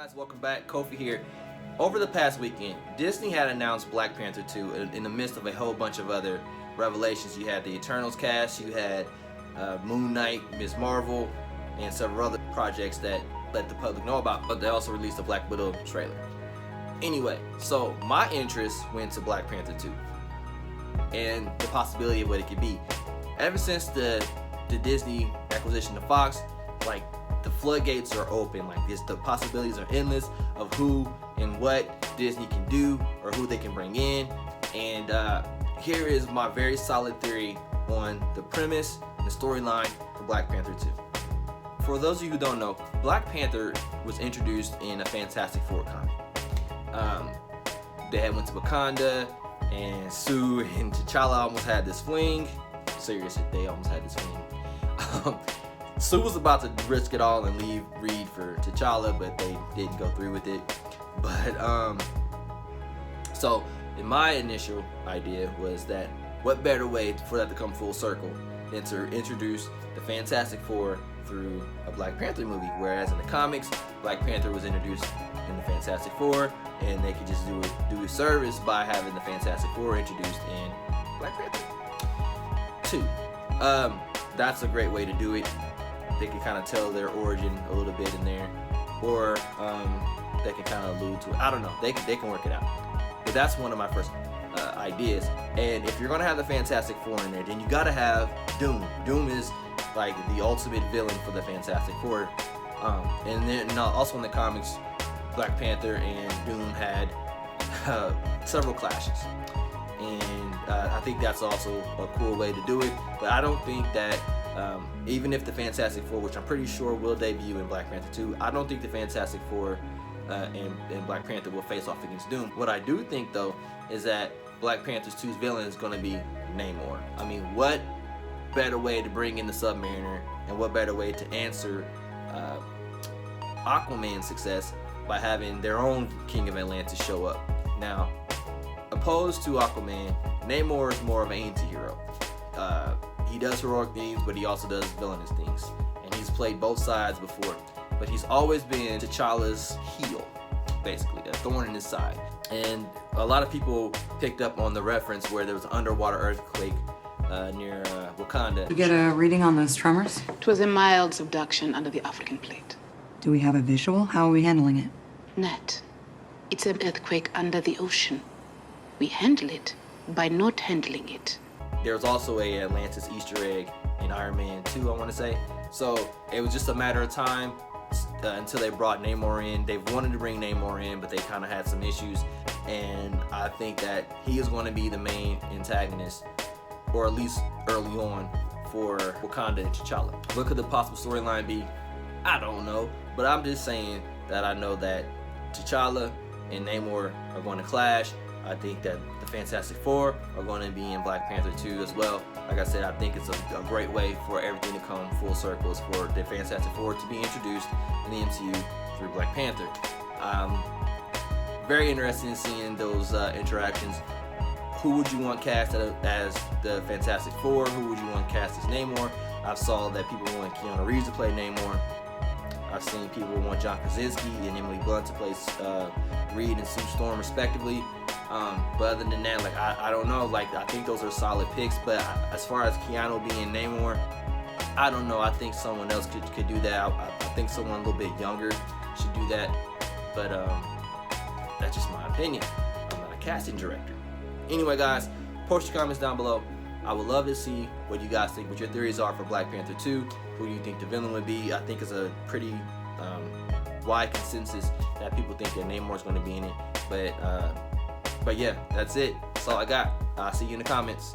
guys, welcome back. Kofi here. Over the past weekend, Disney had announced Black Panther 2 in the midst of a whole bunch of other revelations. You had the Eternals cast, you had Moon Knight, Ms. Marvel, and several other projects that let the public know about, but they also released a Black Widow trailer. Anyway, so my interest went to Black Panther 2 and the possibility of what it could be. Ever since the Disney acquisition of Fox, like, the floodgates are open. Like, the possibilities are endless of who and what Disney can do or who they can bring in. And here is my very solid theory on the premise and the storyline for Black Panther 2. For those of you who don't know, Black Panther was introduced in a Fantastic Four comic. They had went to Wakanda, and Sue and T'Challa almost had this fling. Seriously, they almost had this fling. Sue was about to risk it all and leave Reed for T'Challa, but they didn't go through with it. But so in my initial idea was that what better way for that to come full circle than to introduce the Fantastic Four through a Black Panther movie, whereas in the comics, Black Panther was introduced in the Fantastic Four, and they could just do a service by having the Fantastic Four introduced in Black Panther 2. That's a great way to do it. They can kind of tell their origin a little bit in there, or they can kind of allude to it. I don't know. They can work it out. But that's one of my first ideas. And if you're gonna have the Fantastic Four in there, then you gotta have Doom. Doom is like the ultimate villain for the Fantastic Four. And then also in the comics, Black Panther and Doom had several clashes. And I think that's also a cool way to do it. But I don't think that even if the Fantastic Four, which I'm pretty sure will debut in Black Panther 2, I don't think the Fantastic Four and Black Panther will face off against Doom. What I do think, though, is that Black Panther 2's villain is going to be Namor. I mean, what better way to bring in the Submariner, and what better way to answer Aquaman's success by having their own King of Atlantis show up. Now, opposed to Aquaman, Namor is more of an anti-hero. He does heroic things, but he also does villainous things. And he's played both sides before. But he's always been T'Challa's heel, basically, a thorn in his side. And a lot of people picked up on the reference where there was an underwater earthquake near Wakanda. You get a reading on those tremors? It was a mild subduction under the African plate. Do we have a visual? How are we handling it? Nat, it's an earthquake under the ocean. We handle it by not handling it. There's also a Atlantis Easter egg in Iron Man 2, I want to say. So it was just a matter of time until they brought Namor in. They wanted to bring Namor in, but they kind of had some issues. And I think that he is going to be the main antagonist, or at least early on, for Wakanda and T'Challa. What could the possible storyline be? I don't know. But I'm just saying that I know that T'Challa and Namor are going to clash. I think that the Fantastic Four are going to be in Black Panther 2 as well. Like I said, I think it's a great way for everything to come full circle, is for the Fantastic Four to be introduced in the MCU through Black Panther. Very interested in seeing those interactions. Who would you want cast as the Fantastic Four? Who would you want cast as Namor? I saw that people want Keanu Reeves to play Namor. I've seen people want John Krasinski and Emily Blunt to play Reed and Sue Storm respectively. But other than that, like, I don't know. Like, I think those are solid picks. But as far as Keanu being Namor, I don't know. I think someone else could do that. I think someone a little bit younger should do that. But that's just my opinion. I'm not a casting director. Anyway, guys, post your comments down below. I would love to see what you guys think, what your theories are for Black Panther 2. Who do you think the villain would be? I think it's a pretty wide consensus that people think that Namor is going to be in it. But yeah, that's it. That's all I got. I'll see you in the comments.